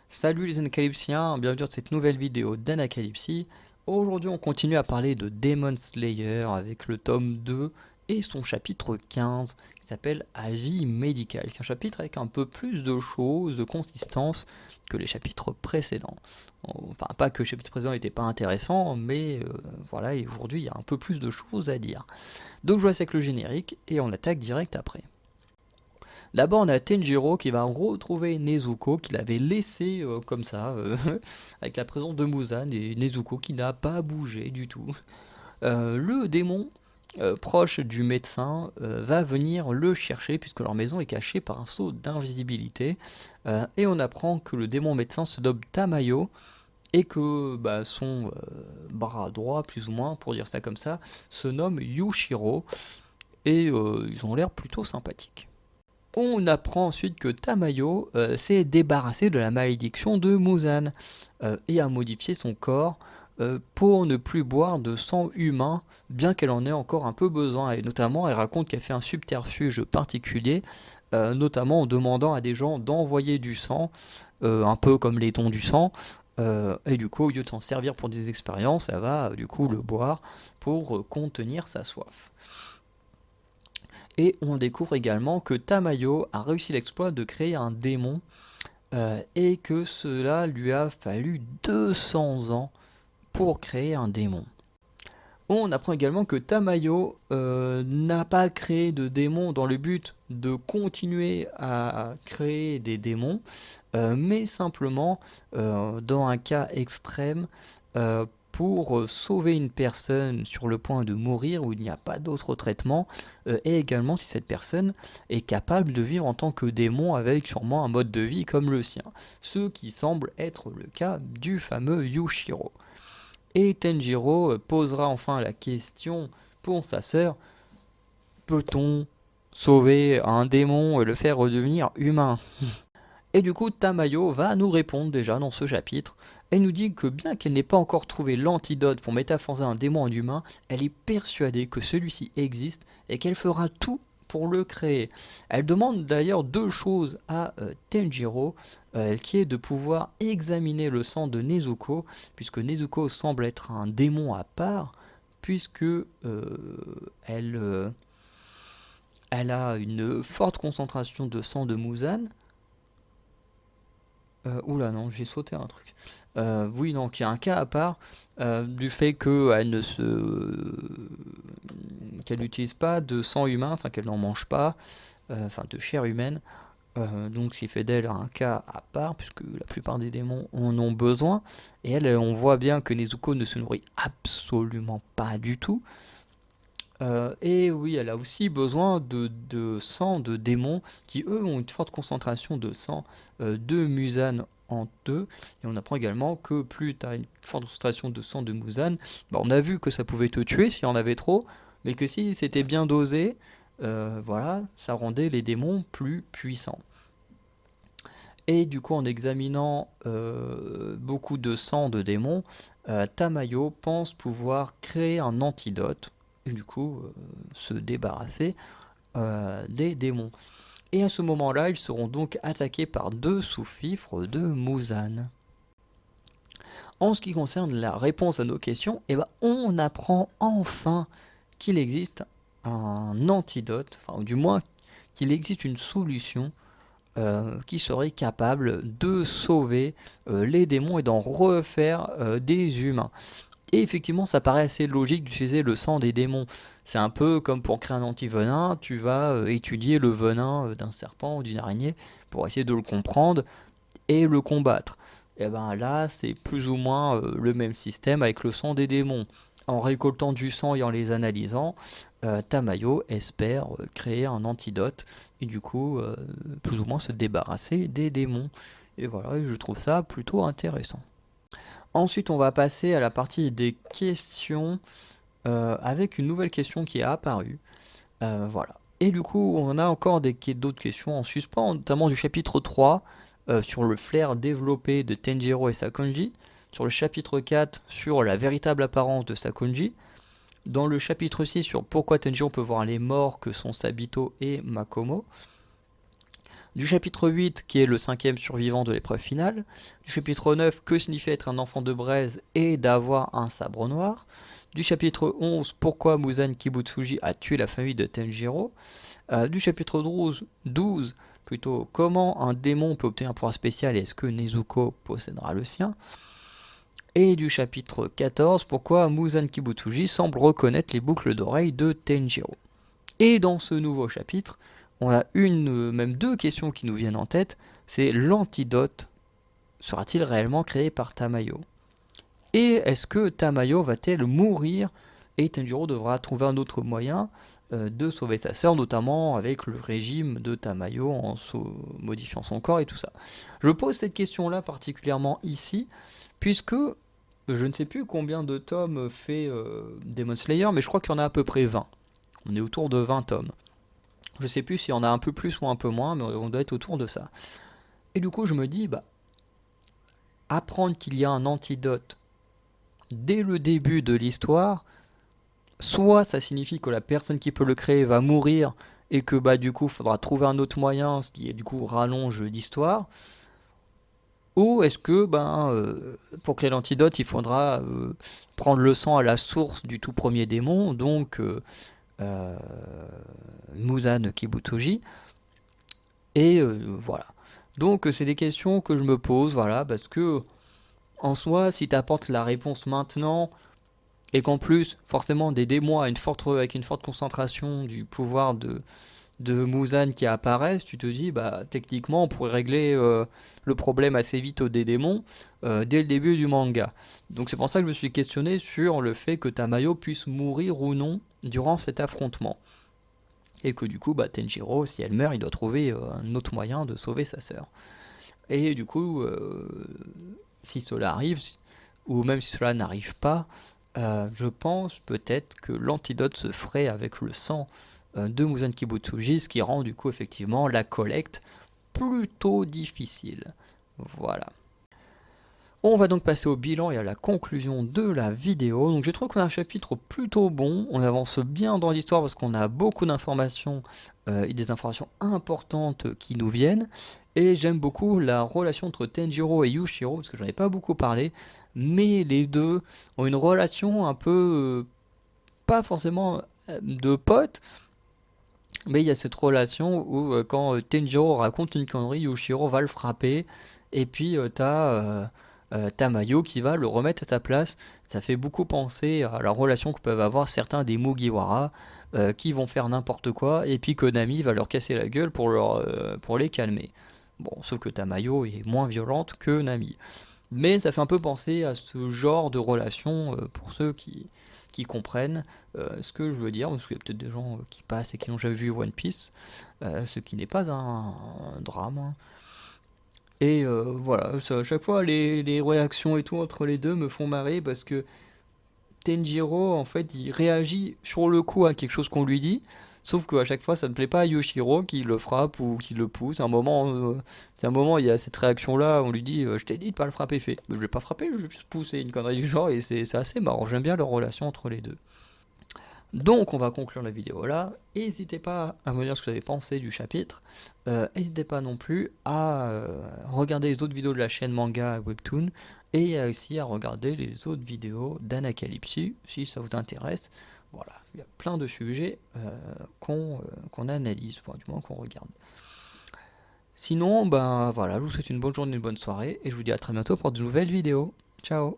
Salut les Anacalypsiens, bienvenue dans cette nouvelle vidéo d'Anacalypsie. Aujourd'hui on continue à parler de Demon Slayer avec le tome 2 et son chapitre 15 qui s'appelle Avis médical, qui est un chapitre avec un peu plus de choses, de consistance que les chapitres précédents. Enfin pas que le chapitre précédent n'était pas intéressant, mais voilà, et aujourd'hui il y a un peu plus de choses à dire. Donc je vous laisse avec le générique et on attaque direct après. D'abord, on a Tenjiro qui va retrouver Nezuko, qu'il avait laissé comme ça, avec la présence de Muzan, et Nezuko qui n'a pas bougé du tout. Le démon, proche du médecin, va venir le chercher, puisque leur maison est cachée par un sceau d'invisibilité. Et on apprend que le démon médecin se nomme Tamayo, et que son bras droit, plus ou moins, pour dire ça comme ça, se nomme Yushiro, et ils ont l'air plutôt sympathiques. On apprend ensuite que Tamayo s'est débarrassé de la malédiction de Muzan et a modifié son corps pour ne plus boire de sang humain, bien qu'elle en ait encore un peu besoin. Et notamment, elle raconte qu'elle fait un subterfuge particulier, notamment en demandant à des gens d'envoyer du sang, un peu comme les dons du sang. Et du coup, au lieu de s'en servir pour des expériences, elle va du coup le boire pour contenir sa soif. Et on découvre également que Tamayo a réussi l'exploit de créer un démon et que cela lui a fallu 200 ans pour créer un démon. On apprend également que Tamayo n'a pas créé de démon dans le but de continuer à créer des démons, mais simplement dans un cas extrême pour sauver une personne sur le point de mourir où il n'y a pas d'autre traitement, et également si cette personne est capable de vivre en tant que démon avec sûrement un mode de vie comme le sien, ce qui semble être le cas du fameux Yushiro. Et Tenjiro posera enfin la question pour sa sœur, peut-on sauver un démon et le faire redevenir humain? Et du coup, Tamayo va nous répondre déjà dans ce chapitre. Elle nous dit que bien qu'elle n'ait pas encore trouvé l'antidote pour métamorphoser un démon en humain, elle est persuadée que celui-ci existe et qu'elle fera tout pour le créer. Elle demande d'ailleurs deux choses à Tenjiro, qui est de pouvoir examiner le sang de Nezuko, puisque Nezuko semble être un démon à part, puisque elle a une forte concentration de sang de Muzan. Oula non, j'ai sauté un truc. Oui, donc il y a un cas à part du fait qu'elle n'utilise pas de sang humain, enfin qu'elle n'en mange pas, enfin de chair humaine. Donc ce qui fait d'elle un cas à part, puisque la plupart des démons en ont besoin. Et elle, on voit bien que Nezuko ne se nourrit absolument pas du tout. Et oui, elle a aussi besoin de sang de démons qui, eux, ont une forte concentration de sang de Muzan en eux. Et on apprend également que plus tu as une forte concentration de sang de Muzan, on a vu que ça pouvait te tuer s'il y en avait trop, mais que si c'était bien dosé, voilà, ça rendait les démons plus puissants. Et du coup, en examinant beaucoup de sang de démons, Tamayo pense pouvoir créer un antidote, et du coup se débarrasser des démons. Et à ce moment-là, ils seront donc attaqués par deux sous-fifres de Muzan. En ce qui concerne la réponse à nos questions, on apprend enfin qu'il existe un antidote, enfin, ou du moins qu'il existe une solution qui serait capable de sauver les démons et d'en refaire des humains. Et effectivement, ça paraît assez logique d'utiliser le sang des démons. C'est un peu comme pour créer un antivenin, tu vas étudier le venin d'un serpent ou d'une araignée pour essayer de le comprendre et le combattre. Et ben là, c'est plus ou moins le même système avec le sang des démons. En récoltant du sang et en les analysant, Tamayo espère créer un antidote et du coup, plus ou moins se débarrasser des démons. Et voilà, je trouve ça plutôt intéressant. Ensuite, on va passer à la partie des questions avec une nouvelle question qui est apparue. Voilà. Et du coup, on a encore d'autres questions en suspens, notamment du chapitre 3 sur le flair développé de Tenjiro et Sakonji, sur le chapitre 4 sur la véritable apparence de Sakonji, dans le chapitre 6 sur pourquoi Tenjiro peut voir les morts que sont Sabito et Makomo, Du chapitre 8, qui est le 5e survivant de l'épreuve finale. Du chapitre 9, que signifie être un enfant de braise et d'avoir un sabre noir. Du chapitre 11, pourquoi Muzan Kibutsuji a tué la famille de Tenjiro. Du chapitre 12, plutôt, comment un démon peut obtenir un pouvoir spécial et est-ce que Nezuko possédera le sien. Et du chapitre 14, pourquoi Muzan Kibutsuji semble reconnaître les boucles d'oreilles de Tenjiro. Et dans ce nouveau chapitre, on a même deux questions qui nous viennent en tête. C'est l'antidote sera-t-il réellement créé par Tamayo? Et est-ce que Tamayo va-t-elle mourir et Tenjiro devra trouver un autre moyen de sauver sa sœur, notamment avec le régime de Tamayo en modifiant son corps et tout ça. Je pose cette question-là particulièrement ici, puisque je ne sais plus combien de tomes fait Demon Slayer, mais je crois qu'il y en a à peu près 20. On est autour de 20 tomes. Je ne sais plus s'il y en a un peu plus ou un peu moins, mais on doit être autour de ça. Et du coup, je me dis, apprendre qu'il y a un antidote dès le début de l'histoire, soit ça signifie que la personne qui peut le créer va mourir et que du coup il faudra trouver un autre moyen, ce qui est du coup rallonge l'histoire, ou est-ce que pour créer l'antidote il faudra prendre le sang à la source du tout premier démon, donc Muzan Kibutsuji, et voilà. Donc c'est des questions que je me pose, voilà, parce que en soi, si tu apportes la réponse maintenant, et qu'en plus, forcément, des démons avec une forte concentration du pouvoir de Muzan qui apparaissent, tu te dis, techniquement, on pourrait régler le problème assez vite des démons dès le début du manga. Donc c'est pour ça que je me suis questionné sur le fait que Tamayo puisse mourir ou non durant cet affrontement. Et que du coup, Tenjiro, si elle meurt, il doit trouver un autre moyen de sauver sa sœur. Et du coup, si cela arrive, ou même si cela n'arrive pas, je pense peut-être que l'antidote se ferait avec le sang de Muzan Kibutsuji, ce qui rend du coup effectivement la collecte plutôt difficile. Voilà. On va donc passer au bilan et à la conclusion de la vidéo. Donc je trouve qu'on a un chapitre plutôt bon, on avance bien dans l'histoire parce qu'on a beaucoup d'informations et des informations importantes qui nous viennent. Et j'aime beaucoup la relation entre Tenjiro et Yushiro, parce que j'en ai pas beaucoup parlé, mais les deux ont une relation un peu, pas forcément de potes, mais il y a cette relation où quand Tenjiro raconte une connerie, Yushiro va le frapper, et puis t'as Tamayo qui va le remettre à sa place. Ça fait beaucoup penser à la relation que peuvent avoir certains des Mugiwara qui vont faire n'importe quoi, et puis Konami va leur casser la gueule pour les calmer. Bon, sauf que Tamayo est moins violente que Nami. Mais ça fait un peu penser à ce genre de relation pour ceux qui comprennent ce que je veux dire, parce qu'il y a peut-être des gens qui passent et qui n'ont jamais vu One Piece, ce qui n'est pas un drame. Hein. Et voilà, à chaque fois les réactions et tout entre les deux me font marrer parce que Tenjiro en fait il réagit sur le coup à quelque chose qu'on lui dit, sauf qu'à chaque fois ça ne plaît pas à Yoshiro qui le frappe ou qui le pousse. À un moment il y a cette réaction là, on lui dit je t'ai dit de pas le frapper, fait je l'ai pas frappé, je l'ai juste poussé, une connerie du genre, et c'est assez marrant, j'aime bien leur relation entre les deux. Donc on va conclure la vidéo là, n'hésitez pas à me dire ce que vous avez pensé du chapitre, n'hésitez pas non plus à regarder les autres vidéos de la chaîne Manga Webtoon, et aussi à regarder les autres vidéos d'Anacalypsie, si ça vous intéresse. Voilà, il y a plein de sujets qu'on analyse, enfin du moins qu'on regarde. Sinon, voilà, je vous souhaite une bonne journée, une bonne soirée, et je vous dis à très bientôt pour de nouvelles vidéos. Ciao!